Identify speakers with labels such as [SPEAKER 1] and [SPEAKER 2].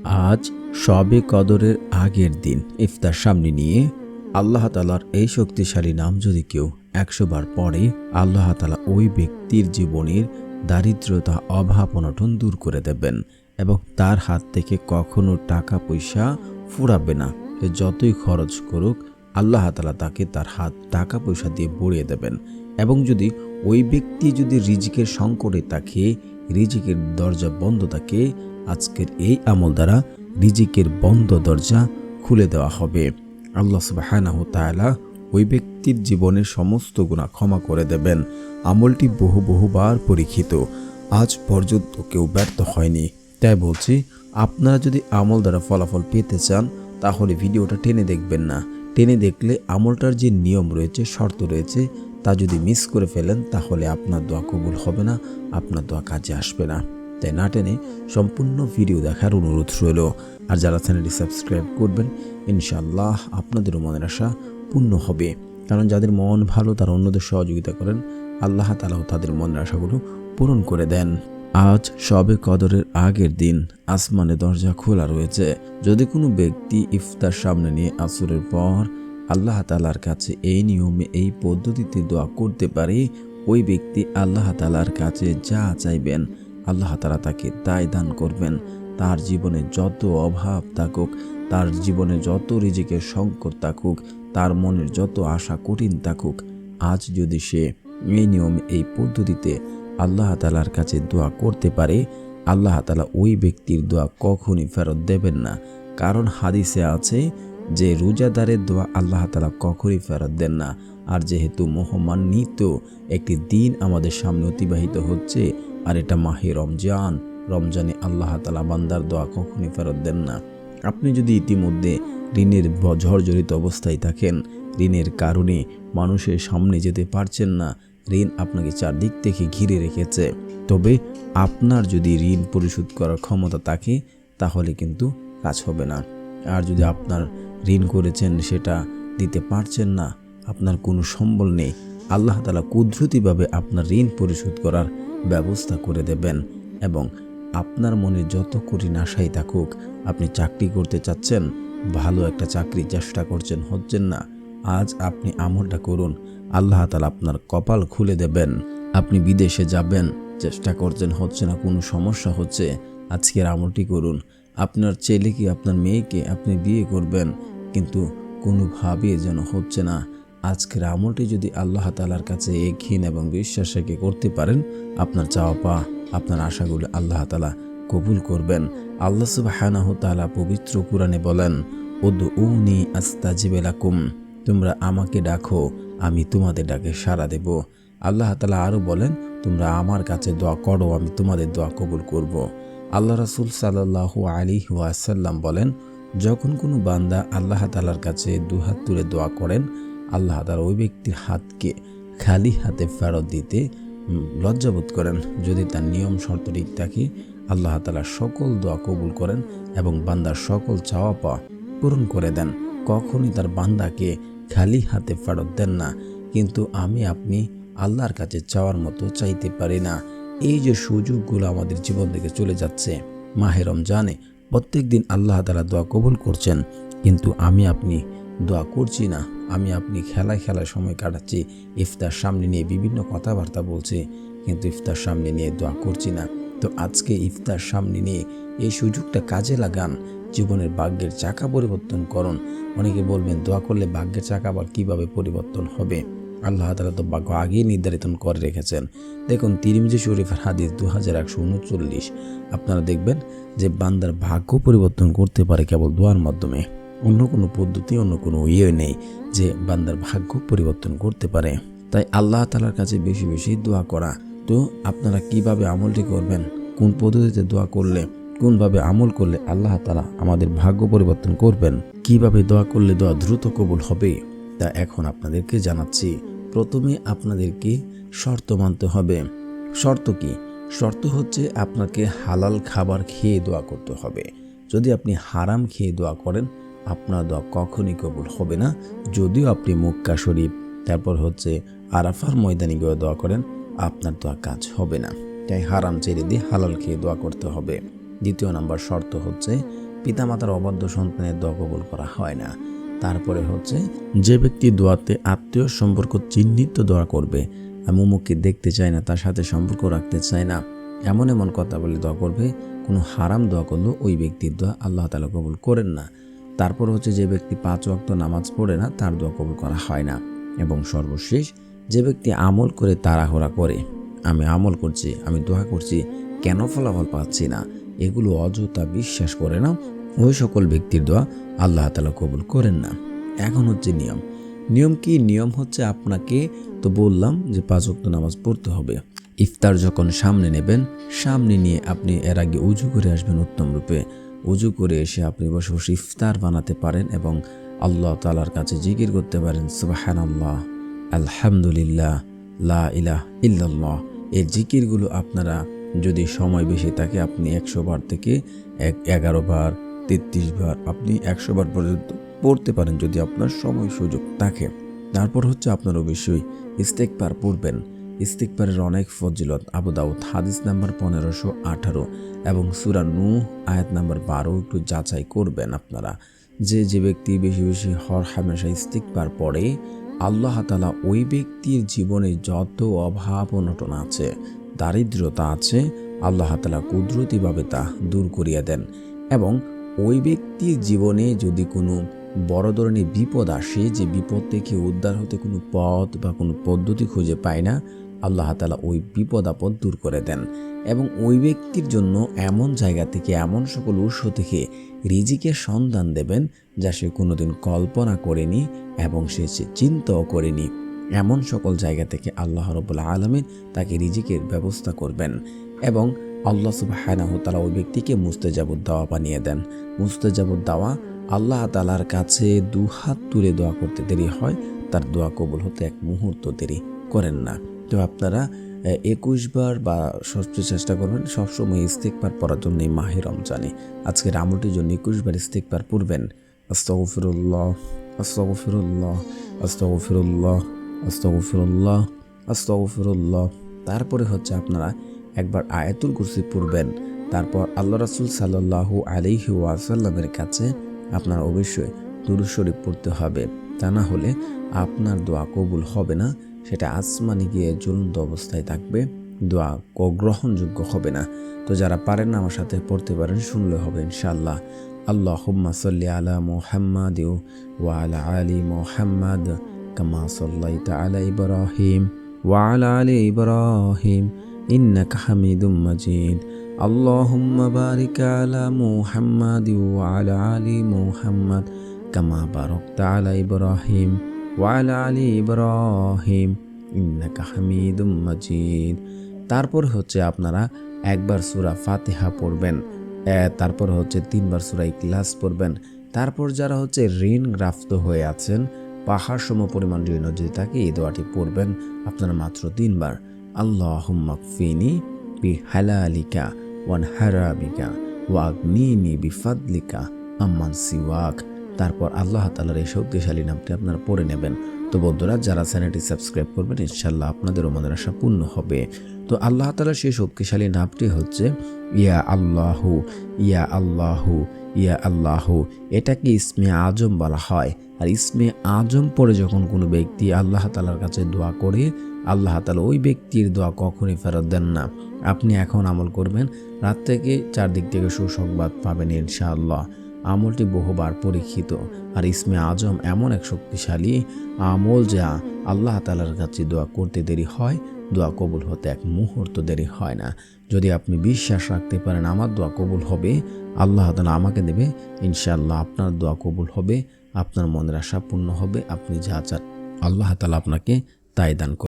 [SPEAKER 1] আজ শবে কদরের আগের দিন ইফতার সামনে নিয়ে আল্লাহ তাআলার এই শক্তিশালী নাম যদি কেউ 100 বার পড়ে, আল্লাহ তাআলা ওই ব্যক্তির জীবনের দারিদ্রতা, অভাব অনটন দূর করে দেবেন এবং তার হাত থেকে কখনো টাকা পয়সা ফুরাবে না। সে যতই খরচ করুক, আল্লাহ তাআলা তাকে তার হাত টাকা পয়সা দিয়ে ভরিয়ে দেবেন। এবং যদি ওই ব্যক্তি যদি রিজিকের সংকটে থাকে, রিজিকের দরজা বন্ধ থাকে, আজকের এই আমল দ্বারা রিজিকের বন্ধ দরজা খুলে দেওয়া হবে। আল্লাহ সুবহানাহু ওয়া তাআলা ওই ব্যক্তির জীবনের সমস্ত গুনাহ ক্ষমা করে দেবেন। আমলটি বহুবার পরীক্ষিত, আজ পর্যন্ত কেউ ব্যর্থ হয়নি। তাই বলছি, আপনারা যদি আমল দ্বারা ফলাফল পেতে চান তাহলে ভিডিওটা টেনে দেখবেন না। টেনে দেখলে আমলটার যে নিয়ম রয়েছে, শর্ত রয়েছে, তা যদি মিস করে ফেলেন তাহলে আপনার দোয়া কবুল হবে না, আপনার দোয়া কাজে আসবে না। তাই না টেনে সম্পূর্ণ ভিডিও দেখার অনুরোধ রইল। আর যারা চ্যানেলটি সাবস্ক্রাইব করবেন, ইনশাআল্লাহ আপনাদেরও মনের আশা পূর্ণ হবে। কারণ যাদের মন ভালো তারা অন্যদের সহযোগিতা করেন, আল্লাহ তাআলাও তাদের মনের আশাগুলো পূরণ করে দেন। আজ শবে কদরের আগের দিন আসমানে দরজা খোলা রয়েছে। যদি কোনো ব্যক্তি ইফতার সামনে নিয়ে আসরের পর আল্লাহ তাআলার কাছে এই নিয়মে, এই পদ্ধতিতে দোয়া করতে পারে, ওই ব্যক্তি আল্লাহ তাআলার কাছে যা চাইবেন আল্লাহ তাআলা তাকে তাই দান করবেন। তার জীবনে যত অভাব থাকুক, তার জীবনে যত রিজিকের সংকট থাকুক, তার মনের যত আশা কঠিন থাকুক, আজ যদি সে এই নিয়মে, এই পদ্ধতিতে আল্লাহ তাআলার কাছে দোয়া করতে পারে, আল্লাহ তাআলা ওই ব্যক্তির দোয়া কখনই ফেরত দেবেন না। কারণ হাদিসে আছে যে রোজাদারের দোয়া আল্লাহ তাআলা কখনই ফেরত দেন না। আর যেহেতু মহামান্বিত একটি দিন আমাদের সামনে অতিবাহিত হচ্ছে, আর এটা মাহে রমজান, রমজানে আল্লাহ তাআলা বান্দার দোয়া কখনই ফেরত দেন না। আপনি যদি ইতিমধ্যে ঋণের জর্জরিত অবস্থায় থাকেন, ঋণের কারণে মানুষের সামনে যেতে পারছেন না, ঋণ আপনাকে চারদিক থেকে ঘিরে রেখেছে, তবে আপনার যদি ঋণ পরিশোধ করার ক্ষমতা থাকে তাহলে কিন্তু কাজ হবে না। আর যদি আপনার ঋণ করেছেন সেটা দিতে পারছেন না, আপনার কোনো সম্বল নেই, আল্লাহ তাআলা কুদরতিভাবে আপনার ঋণ পরিশোধ করার ব্যবস্থা করে দেবেন। এবং আপনার মনে যত কঠিন আশাই থাকুক, আপনি চাকরি করতে চাচ্ছেন, ভালো একটা চাকরির চেষ্টা করছেন, হচ্ছেন না, আজ আপনি আমলটা করুন, আল্লাহ তাআলা আপনার কপাল খুলে দেবেন। আপনি বিদেশে যাবেন, চেষ্টা করছেন, হচ্ছে না, কোনো সমস্যা হচ্ছে, আজকের আমলটি করুন। আপনার ছেলেকে, আপনার মেয়েকে আপনি বিয়ে করবেন, কিন্তু কোনোভাবে যেন হচ্ছে না, আজকের আমলটি যদি আল্লাহ তাআলার কাছে একহীন এবং বিশ্বাস রেখে করতে পারেন, আপনার চাওয়া পাওয়া, আপনার আশাগুলো আল্লাহ তাআলা কবুল করবেন। আল্লাহ সুবহানাহু ওয়া তাআলা পবিত্র কুরআনে বলেন, উদউনি আস্তাজিব লাকুম, তোমরা আমাকে ডাকো, আমি তোমাদের ডাকে সাড়া দেব। আল্লাহ তাআলা আরও বলেন, তোমরা আমার কাছে দোয়া করো, আমি তোমাদের দোয়া কবুল করব। আল্লাহ রাসূল সাল্লাল্লাহু আলাইহি ওয়াসাল্লাম বলেন, যখন কোনো বান্দা আল্লাহ তাআলার কাছে দুহাত তুলে দোয়া করেন, আল্লাহ তাআলা ওই ব্যক্তির হাতকে খালি হাতে ফেরত দিতে লজ্জাবোধ করেন। যদি তার নিয়ম শর্ত ঠিক থাকে, আল্লাহ তাআলা সকল দোয়া কবুল করেন এবং বান্দার সকল চাওয়া পাওয়া পূরণ করে দেন। কখনই তার বান্দাকে খালি হাতে ফেরত দেন না। কিন্তু আপনি আল্লাহর কাছে চাওয়ার মতো চাইতে পারি না। এই যে সুযোগগুলো আমাদের জীবন থেকে চলে যাচ্ছে, মাহে রমজানে প্রত্যেক দিন আল্লাহ তাআলা দোয়া কবুল করছেন, কিন্তু আপনি দোয়া করছি না। আপনি খেলায় সময় কাটাচ্ছি, ইফতার সামনে নিয়ে বিভিন্ন কথাবার্তা বলছি, কিন্তু ইফতার সামনে নিয়ে দোয়া করছি না। তো আজকে ইফতার সামনে নিয়ে এই সুযোগটা কাজে লাগান, জীবনের ভাগ্যের চাকা পরিবর্তন করুন। অনেকে বলবেন, দোয়া করলে ভাগ্যের চাকা আবার কীভাবে পরিবর্তন হবে? আল্লাহ তাআলা তো ভাগ্য আগেই নির্ধারিত করে রেখেছেন। দেখুন, তিরমিজি শরীফের হাদিস 2139, আপনারা দেখবেন যে বান্দার ভাগ্য পরিবর্তন করতে পারে কেবল দোয়ার মাধ্যমে। অন্য কোনো পদ্ধতি, অন্য কোনো ইয়ে নেই যে বান্দার ভাগ্য পরিবর্তন করতে পারে। তাই আল্লাহ তাআলার কাছে বেশি দোয়া করা। তো আপনারা কিভাবে আমলটি করবেন, কোন পদ্ধতিতে দোয়া করলে, কোনভাবে আমল করলে আল্লাহ তাআলা আমাদের ভাগ্য পরিবর্তন করবেন, কিভাবে দোয়া করলে দোয়া দ্রুত কবুল হবে, তা এখন আপনাদেরকে জানাচ্ছি। প্রথমে আপনাদেরকে শর্ত মানতে হবে। শর্ত কি? শর্ত হচ্ছে আপনাকে হালাল খাবার খেয়ে দোয়া করতে হবে। যদি আপনি হারাম খেয়ে দোয়া করেন, আপনার দোয়া কখনই কবুল হবে না। যদিও আপনি মক্কা শরীফ, তারপর আরাফার ময়দানে গিয়ে দোয়া করেন, আপনার দোয়া কাজ হবে না। তাই হারাম ছেড়ে দিয়ে হালাল খেয়ে দোয়া করতে হবে। দ্বিতীয় নাম্বার শর্ত হচ্ছে পিতামাতার অবাধ্য সন্তানের দোয়া কবুল করা হয় না। তারপরে হচ্ছে যে ব্যক্তি দোয়াতে আত্মীয় সম্পর্ক চিহ্নিত দোয়া করবে, আমি অমুককে দেখতে চাই না, তার সাথে সম্পর্ক রাখতে চাই না, এমন এমন কথা বলে দোয়া করবে, কোনো হারাম দোয়া করলেও ওই ব্যক্তির দোয়া আল্লাহ তাআলা কবুল করেন না। তারপর হচ্ছে যে ব্যক্তি 5 ওয়াক্ত নামাজ পড়ে না, তার দোয়া কবুল করা হয় না। এবং সর্বশেষ যে ব্যক্তি আমল করে তাড়াহুড়া করে, আমি আমল করছি, আমি দোয়া করছি, কেন ফলাফল পাচ্ছি না, এগুলো অযথা বিশ্বাস করে না, ওই সকল ব্যক্তির দোয়া আল্লাহ তাআলা কবুল করেন না। এখন হচ্ছে নিয়ম কি? নিয়ম হচ্ছে আপনাকে তো বললাম যে 5 ওয়াক্ত নামাজ পড়তে হবে। ইফতার যখন সামনে নেবেন, সামনে নিয়ে আপনি এর আগে উজু করে আসবেন উত্তম রূপে। উজু করে এসে আপনি বসে বসে ইফতার বানাতে পারেন এবং আল্লাহ তাআলার কাছে জিকির করতে পারেন, সুবহানাল্লাহ, আলহামদুলিল্লাহ, লা ইলাহা ইল্লাল্লাহ। এই জিকিরগুলো আপনারা যদি সময় বেশি থাকে, আপনি 100 বার থেকে 11 বার, 33 বার, আপনি 100 বার পর্যন্ত পড়তে পারেন যদি আপনার সময় সুযোগ থাকে। তারপর হচ্ছে আপনার অবশ্যই ইস্তেগফার পড়বেন। ইস্তেগফারের অনেক ফজিলত। আবু দাউদ হাদিস নাম্বার 1518 এবং সূরা নূহ আয়াত নাম্বার 12 একটু যাচাই করবেন আপনারা। যে ব্যক্তি বেশি বেশি হামেশা ইস্তেগফার পড়ে, আল্লাহ তাআলা ওই ব্যক্তির জীবনে যত অভাব অনটন আছে, দারিদ্রতা আছে, আল্লাহ তাআলা কুদরতিভাবে তা দূর করিয়া দেন। এবং ওই ব্যক্তির জীবনে যদি কোনো বড় ধরনের বিপদ আসে, যে বিপদ থেকে উদ্ধার হতে কোনো পথ বা কোনো পদ্ধতি খুঁজে পায় না, আল্লাহ তাআলা ওই বিপদ আপদ দূর করে দেন। এবং ওই ব্যক্তির জন্য এমন জায়গা থেকে, এমন সকল উৎস থেকে রিজিকের সন্ধান দেবেন যা সে কোনোদিন কল্পনা করেনি এবং সে চিন্তাও করেনি। এমন সকল জায়গা থেকে আল্লাহ রাব্বুল আলামিন তাকে রিজিকের ব্যবস্থা করবেন। এবং আল্লাহ সুবহানাহু ওয়া তাআলা ওই ব্যক্তিকে মুস্তাজাবুদ দাওয়া বানিয়ে দেন। মুস্তাজাবুদ দাওয়া, আল্লাহ তাআলার কাছে দুহাত তুলে দোয়া করতে দেরি হয়, তার দোয়া কবুল হতে এক মুহূর্ত দেরি করেন না। তো আপনারা 21 বার বা সবচেয়ে চেষ্টা করবেন সবসময় ইস্তেগফার পড়ার জন্য এই মাহে রমজানে। আজকের আমলটির জন্য 21 বার ইস্তেগফার পড়বেন। আস্তাগফিরুল্লাহ, আস্তাগফিরুল্লাহ, আস্তাগফিরুল্লাহ, আস্তাগফিরুল্লাহ, আস্তাগফিরুল্লাহ। তারপরে হচ্ছে আপনারা একবার আয়াতুল কুরসি পড়বেন। তারপর আল্লাহ রাসূল সাল্লাল্লাহু আলাইহি ওয়াসাল্লামের কাছে আপনার অবশ্যই দুরূদ শরীফ পড়তে হবে। তা না হলে আপনার দোয়া কবুল হবে না, সেটা আসমানে গিয়ে জ্বলন্ত অবস্থায় থাকবে, দোয়া গ্রহণযোগ্য হবে না। তো যারা পারেন না আমার সাথে পড়তে পারেন, শুনলে হবে ইনশাআল্লাহ। আল্লাহুম্মা সাল্লি আলা মুহাম্মাদ ওয়া আলা আলি মুহাম্মাদ কামা সাল্লাইতা আলা ইব্রাহিম ওয়া আলা আলি ইব্রাহিম ইন্নাকা হামিদুম মাজিদ। আল্লাহুম্মা বারিক আলা মুহাম্মাদ ওয়া আলা আলি মুহাম্মাদ কামা বারাকতা আলা ইব্রাহিম ওয়া আলা আলি ইব্রাহিম ইন্নাকা হামিদুম মাজিদ। তারপর হচ্ছে আপনারা একবার সূরা ফাতিহা পড়বেন। তারপর হচ্ছে 3 বার সূরা ইখলাস পড়বেন। তারপর যারা হচ্ছে ঋণগ্রস্ত হয়ে আছেন, পাহাড় সম পরিমাণ ঋণ যদি থাকে, এই দোয়াটি পড়বেন আপনারা মাত্র 3 বার। আল্লাহুম্মা কফিনি বিহালালিকা ওয়ান হারামিকা ওয়াগনিনি বিফাদলিকা আম্মান সিওয়াক। তারপর আল্লাহ তাআলার এই শক্তিশালী নামটি আপনারা পড়ে নেবেন। তো বন্ধুরা, যারা চ্যানেলটি সাবস্ক্রাইব করবেন, ইনশাআল্লাহ আপনাদেরও মনের আশা পূর্ণ হবে। তো আল্লাহ তাআলার সেই শক্তিশালী নামটি হচ্ছে ইয়া আল্লাহু, ইয়া আল্লাহু, ইয়া আল্লাহু। এটাকে ইসমে আজম বলা হয়। আর ইসমে আজম পড়ে যখন কোনো ব্যক্তি আল্লাহ তাআলার কাছে দোয়া করে, আল্লাহ তাআলা ওই ব্যক্তির দোয়া কখনই ফেরত দেন না। আপনি এখন আমল করবেন, রাত থেকে চারদিক থেকে সুসংবাদ পাবেন ইনশাআল্লাহ। আমলটি বহুবার পরীক্ষিত। আর ইসমে আজম এমন এক শক্তিশালী আমল যা আল্লাহ তাআলার কাছে দোয়া করতে দেরি হয়, দোয়া কবুল হতে এক মুহূর্ত দেরি হয় না। যদি আপনি বিশ্বাস রাখতে পারেন আমার দোয়া কবুল হবে, আল্লাহ তাআলা আমাকে দেবে, ইনশাআল্লাহ আপনার দোয়া কবুল হবে, আপনার মনের আশা পূর্ণ হবে। আপনি যা চান আল্লাহ তাআলা আপনাকে তাই দান করবেন।